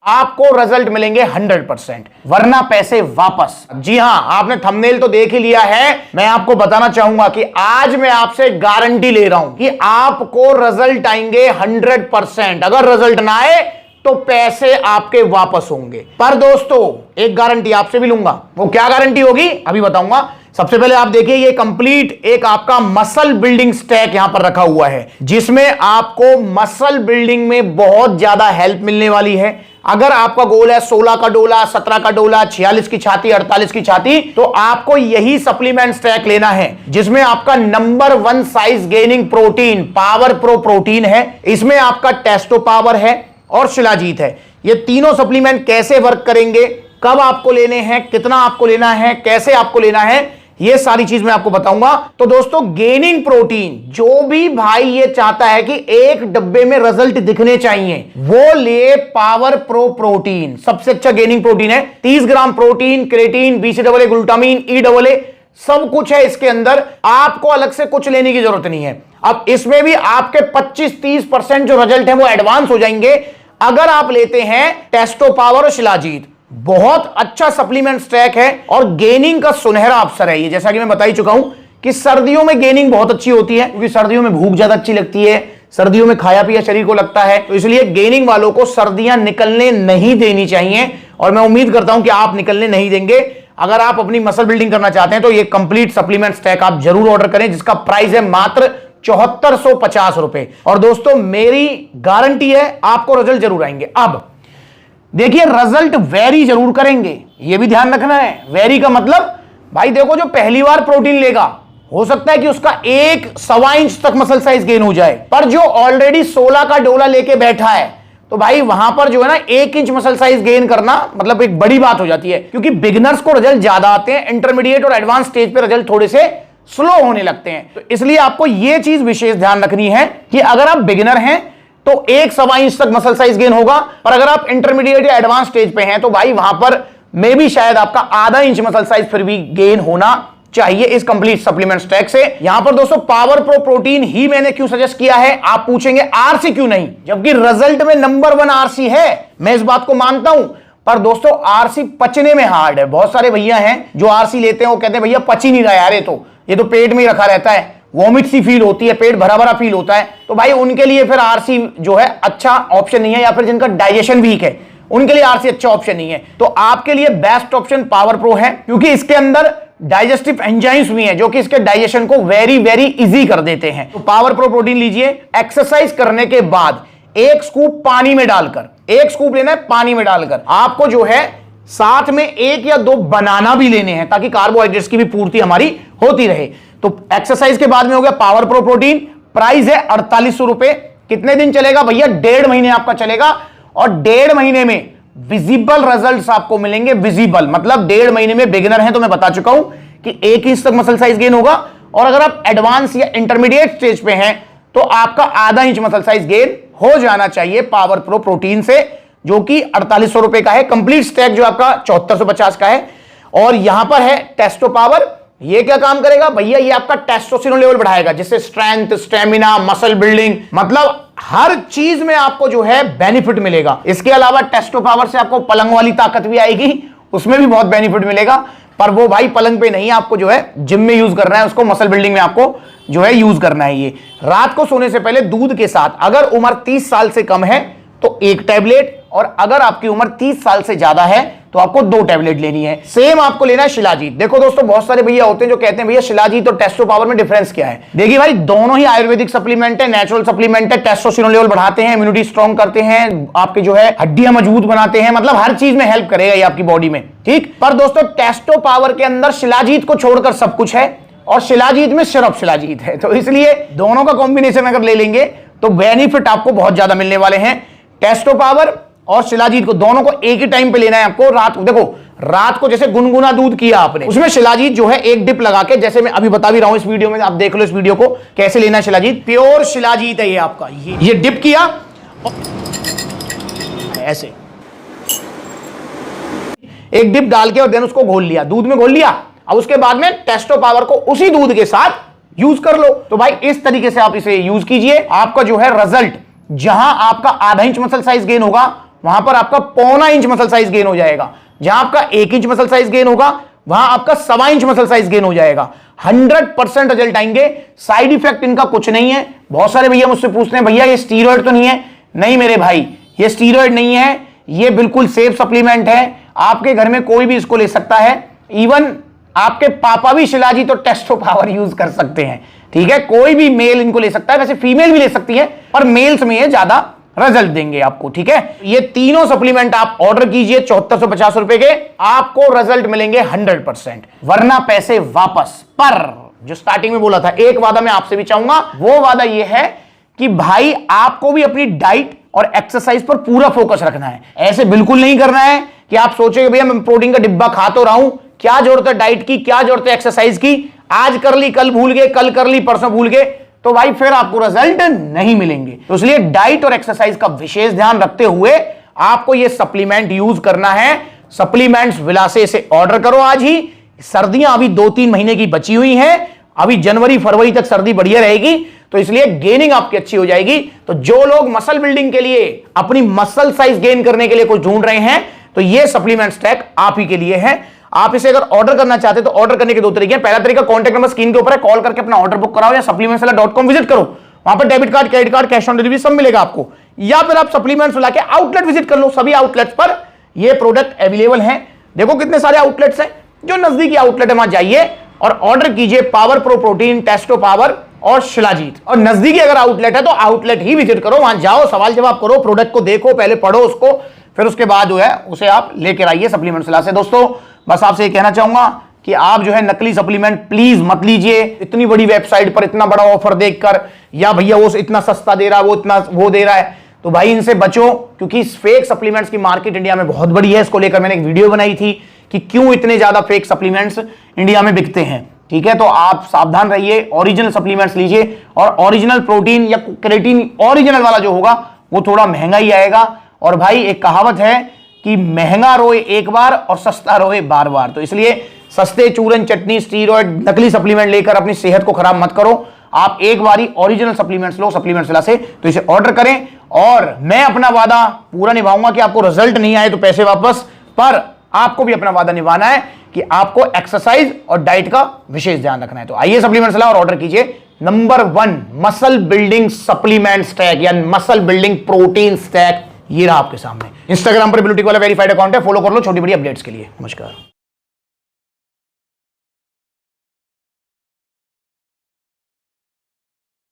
आपको रिजल्ट मिलेंगे 100%, वरना पैसे वापस। जी हां, आपने थंबनेल तो देख ही लिया है। मैं आपको बताना चाहूंगा कि आज मैं आपसे गारंटी ले रहा हूं कि आपको रिजल्ट आएंगे 100%। अगर रिजल्ट ना आए तो पैसे आपके वापस होंगे। पर दोस्तों एक गारंटी आपसे भी लूंगा। वो क्या गारंटी होगी अभी बताऊंगा। सबसे पहले आप देखिए, ये कंप्लीट एक आपका मसल बिल्डिंग स्टैक यहां पर रखा हुआ है, जिसमें आपको मसल बिल्डिंग में बहुत ज्यादा हेल्प मिलने वाली है। अगर आपका गोल है 16 का डोला, 17 का डोला, 46 की छाती, 48 की छाती, तो आपको यही सप्लीमेंट स्टैक लेना है, जिसमें आपका number 1 size gaining protein power pro protein है। इसमें आपका टेस्टो पावर है और शिलाजीत है। ये तीनों सप्लीमेंट कैसे वर्क करेंगे, कब आपको लेने हैं, कितना आपको लेना है, कैसे आपको लेना है, ये सारी चीज मैं आपको बताऊंगा। तो दोस्तों गेनिंग प्रोटीन, जो भी भाई ये चाहता है कि एक डब्बे में रिजल्ट दिखने चाहिए, वो ले पावर प्रो प्रोटीन। सबसे अच्छा गेनिंग प्रोटीन है। 30 gram protein, creatine, BCAA, glutamine, EAA सब कुछ है इसके अंदर। आपको अलग से कुछ लेने की जरूरत नहीं है। अब इसमें भी आपके 25-30% जो रिजल्ट है वो एडवांस हो जाएंगे अगर आप लेते हैं टेस्टो पावर और शिलाजीत। बहुत अच्छा सप्लीमेंट स्टैक है और गेनिंग का सुनहरा अवसर है ये। जैसा कि मैं बता ही चुका हूं कि सर्दियों में गेनिंग बहुत अच्छी होती है, क्योंकि सर्दियों में भूख ज्यादा अच्छी लगती है, सर्दियों में खाया पिया शरीर को लगता है। तो इसलिए गेनिंग वालों को सर्दियां निकलने नहीं देनी चाहिए, और मैं उम्मीद करता हूं कि आप निकलने नहीं देंगे। अगर आप अपनी मसल बिल्डिंग करना चाहते हैं तो ये कंप्लीट सप्लीमेंट स्टैक आप जरूर ऑर्डर करें, जिसका प्राइस है मात्र 7450 रुपए। और दोस्तों मेरी गारंटी है आपको रिजल्ट जरूर आएंगे। अब देखिए, रिजल्ट वेरी जरूर करेंगे, ये भी ध्यान रखना है। वेरी का मतलब भाई देखो, जो पहली बार प्रोटीन लेगा हो सकता है कि उसका 1-1.25 इंच तक मसल साइज गेन हो जाए, पर जो ऑलरेडी 16 का डोला लेके बैठा है तो भाई वहां पर जो है ना 1 इंच मसल साइज गेन करना मतलब एक बड़ी बात हो जाती है, क्योंकि बिगिनर्स को रिजल्ट ज्यादा आते हैं, इंटरमीडिएट और एडवांस स्टेज पे रिजल्ट थोड़े से स्लो होने लगते हैं। तो इसलिए आपको यह चीज विशेष ध्यान रखनी है कि अगर आप बिगिनर हैं तो 1-1.25 इंच तक मसल साइज गेन होगा, पर अगर आप इंटरमीडिएट या एडवांस स्टेज पे हैं तो भाई वहां पर मे भी शायद आपका ½ इंच मसल साइज फिर भी गेन होना चाहिए इस कंप्लीट सप्लीमेंट स्टैक से। यहां पर दोस्तों पावर प्रो प्रोटीन ही मैंने क्यों सजेस्ट किया है, आप पूछेंगे आरसी क्यों नहीं, जबकि रिजल्ट में नंबर 1 आरसी है। मैं इस बात को मानता हूं, पर दोस्तों आरसी पचने में हार्ड है। बहुत सारे भैया हैं जो आरसी लेते हैं, वो कहते हैं भैया पच ही नहीं रहा यार, ये तो पेट में ही रखा रहता है, वॉमिट सी फील होती है, पेट भरा भरा फील होता है। तो भाई उनके लिए फिर आरसी जो है अच्छा ऑप्शन नहीं है, या फिर जिनका डाइजेशन वीक है उनके लिए आरसी अच्छा ऑप्शन नहीं है। तो आपके लिए बेस्ट ऑप्शन पावर प्रो है, क्योंकि इसके अंदर डाइजेस्टिव एंजाइम्स भी हैं जो कि इसके डाइजेशन को वेरी वेरी इजी कर देते हैं। तो पावर प्रो प्रोटीन लीजिए, एक्सरसाइज करने के बाद 1 स्कूप पानी में डालकर, 1 स्कूप लेना है पानी में डालकर, आपको जो है साथ में 1 या 2 बनाना भी लेने हैं, ताकि कार्बोहाइड्रेट्स की भी पूर्ति हमारी होती रहे। तो एक्सरसाइज के बाद में हो गया पावर प्रो प्रोटीन। प्राइस है 4800 रुपए। कितने दिन चलेगा भैया? 1.5 महीने आपका चलेगा, और 1.5 महीने में विजिबल रिजल्ट्स आपको मिलेंगे। विजिबल मतलब 1.5 महीने में बिगिनर हैं तो मैं बता चुका हूं कि 1 इंच तक मसल साइज गेन होगा, और अगर आप एडवांस या इंटरमीडिएट स्टेज पे हैं तो आपका ½ इंच मसल साइज गेन हो जाना चाहिए पावर प्रो प्रोटीन से, जो कि 4800 रुपए का है। कंप्लीट स्टैक जो आपका 7450 का है। और यहां पर है टेस्टो पावर। ये क्या काम करेगा भैया? ये आपका टेस्टोस्टेरोन लेवल बढ़ाएगा, जिससे स्ट्रेंथ, स्टेमिना, मसल बिल्डिंग, मतलब हर चीज में आपको जो है बेनिफिट मिलेगा। इसके अलावा टेस्टो पावर से आपको पलंग वाली ताकत भी आएगी, उसमें भी बहुत बेनिफिट मिलेगा। पर वो भाई पलंग पे नहीं, आपको जो है जिम में यूज करना है, उसको मसल बिल्डिंग में आपको जो है यूज करना है। ये रात को सोने से पहले दूध के साथ, अगर उम्र 30 साल से कम है तो 1 टैबलेट, और अगर आपकी उम्र 30 साल से ज्यादा है तो आपको 2 टैबलेट लेनी है। सेम आपको लेना है शिलाजीत। देखो दोस्तों, बहुत सारे भैया होते हैं जो कहते हैं भैया शिलाजीत और टेस्टो पावर में डिफरेंस क्या है। देखिए भाई, दोनों ही आयुर्वेदिक सप्लीमेंट है, नेचुरल सप्लीमेंट है। टेस्टोस्टेरोन लेवल बढ़ाते हैं, इम्यूनिटी स्ट्रॉन्ग करते हैं, आपके जो है हड्डियां मजबूत बनाते हैं, मतलब हर चीज में हेल्प करेगा ये आपकी बॉडी में, ठीक। पर दोस्तों टेस्टो पावर के अंदर शिलाजीत को छोड़कर सब कुछ है, और शिलाजीत में सिर्फ शिलाजीत है। तो इसलिए दोनों का कॉम्बिनेशन अगर ले लेंगे तो बेनिफिट आपको बहुत ज्यादा मिलने वाले हैं। टेस्टो पावर और शिलाजीत को दोनों को एक ही टाइम पे लेना है आपको। रात को देखो, रात को जैसे गुनगुना दूध किया आपने, उसमें शिलाजीत जो है 1 डिप लगा के, जैसे मैं अभी बता भी रहा हूं इस वीडियो में, आप देख लो इस वीडियो को कैसे लेना है शिलाजीत। प्योर शिलाजीत है ये आपका। ये डिप किया ऐसे, 1 डिप डाल के और देन उसको घोल लिया, दूध में घोल लिया। अब उसके बाद में टेस्टो पावर को उसी दूध के साथ यूज कर लो। तो भाई इस तरीके से आप इसे यूज कीजिए। आपका जो है रिजल्ट, जहां आपका ½ इंच मसल साइज गेन होगा, वहां पर आपका 0.25 इंच मसल साइज गेन हो जाएगा। जहां आपका 1 इंच मसल साइज गेन होगा वहां आपका 1.25 इंच मसल साइज गेन हो जाएगा। 100% रिजल्ट आएंगे। साइड इफेक्ट इनका कुछ नहीं है। बहुत सारे भैया मुझसे पूछते हैं भैया ये स्टीरॉयड तो नहीं है? नहीं मेरे भाई, ये स्टीरॉयड नहीं है, ये बिल्कुल सेफ सप्लीमेंट है। आपके घर में कोई भी इसको ले सकता है। इवन आपके पापा भी शिलाजीत तो टेस्टो पावर यूज कर सकते हैं। ठीक है, कोई भी मेल इनको ले सकता है, वैसे फीमेल भी ले सकती है पर मेल्स में ये ज्यादा रिजल्ट देंगे आपको। ठीक है, ये तीनों सप्लीमेंट आप ऑर्डर कीजिए 7450 रुपए के, आपको रिजल्ट मिलेंगे 100%, वरना पैसे वापस। पर जो स्टार्टिंग में बोला था, एक वादा मैं आपसे भी चाहूंगा, वो वादा ये है कि भाई आपको भी अपनी डाइट और एक्सरसाइज पर पूरा फोकस रखना है। ऐसे बिल्कुल नहीं करना है कि आप सोचेंगे भैया मैं प्रोटीन का डिब्बा खा तो रहा हूं, क्या जरूरत है डाइट की, क्या जरूरत है एक्सरसाइज की, आज कर ली कल भूल गए, कल कर ली परसों भूल गए, तो भाई फिर आपको रिजल्ट नहीं मिलेंगे। तो इसलिए डाइट और एक्सरसाइज का विशेष ध्यान रखते हुए आपको यह सप्लीमेंट यूज करना है। सप्लीमेंट्स विलासे से ऑर्डर करो आज ही। सर्दियां अभी 2-3 महीने की बची हुई हैं, अभी जनवरी फरवरी तक सर्दी बढ़िया रहेगी, तो इसलिए गेनिंग आपकी अच्छी हो जाएगी। तो जो लोग मसल बिल्डिंग के लिए, अपनी मसल साइज गेन करने के लिए कुछ ढूंढ रहे हैं, तो ये सप्लीमेंट स्टैक आप ही के लिए है। आप इसे अगर ऑर्डर करना चाहते हैं तो ऑर्डर करने के 2 तरीके हैं। पहला तरीका कॉन्टैक्ट नंबर स्क्रीन के ऊपर है, कॉल करके अपना ऑर्डर बुक कराओ, या supplementswala.com विजिट करो, वहां पर debit card, credit card, cash on delivery सब मिलेगा आपको। या फिर आप सप्लीमेंट्स वाला के आउटलेट विजिट कर लो, सभी आउटलेट्स पर ये प्रोडक्ट अवेलेबल हैं। देखो कितने सारे आउटलेट्स हैं, जो नजदीकी आउटलेट है वहां जाइए और ऑर्डर कीजिए power pro protein, Testo power और शिलाजीत। और नजदीकी अगर आउटलेट है तो आउटलेट ही विजिट करो, वहां जाओ, सवाल जवाब करो, प्रोडक्ट को देखो, पहले पढ़ो उसको, फिर उसके बाद जो है उसे आप लेकर आइए सप्लीमेंट्स वाला से। दोस्तों बस आपसे ये कहना चाहूंगा कि आप जो है नकली सप्लीमेंट प्लीज मत लीजिए। इतनी बड़ी वेबसाइट पर इतना बड़ा ऑफर देखकर, या भैया वो इतना सस्ता दे रहा है, वो इतना वो दे रहा है, तो भाई इनसे बचो, क्योंकि फेक सप्लीमेंट्स की मार्केट इंडिया में बहुत बड़ी है। इसको लेकर मैंने एक वीडियो बनाई थी कि क्यों इतने ज्यादा फेक सप्लीमेंट्स इंडिया में बिकते हैं। ठीक है, तो आप सावधान रहिए, ओरिजिनल सप्लीमेंट्स लीजिए, और ओरिजिनल प्रोटीन या क्रेटीन ओरिजिनल वाला जो होगा वो थोड़ा महंगा ही आएगा। और भाई एक कहावत है कि महंगा रोए एक बार और सस्ता रोए बार बार, तो इसलिए सस्ते चूरन चटनी स्टीरॉयड नकली सप्लीमेंट लेकर अपनी सेहत को खराब मत करो। आप एक बारी ओरिजिनल सप्लीमेंट्स लो सप्लीमेंट्स वाला से, तो इसे ऑर्डर करें, और मैं अपना वादा पूरा निभाऊंगा कि आपको रिजल्ट नहीं आए तो पैसे वापस। पर आपको भी अपना वादा निभाना है कि आपको एक्सरसाइज और डाइट का विशेष ध्यान रखना है। तो आइए सप्लीमेंट्स ला और ऑर्डर कीजिए number 1 muscle building supplement stack या मसल बिल्डिंग प्रोटीन स्टैक। ये रहा आपके सामने। इंस्टाग्राम पर ब्लूटिक वाला वेरीफाइड अकाउंट है, फॉलो कर लो छोटी बड़ी अपडेट्स के लिए। नमस्कार।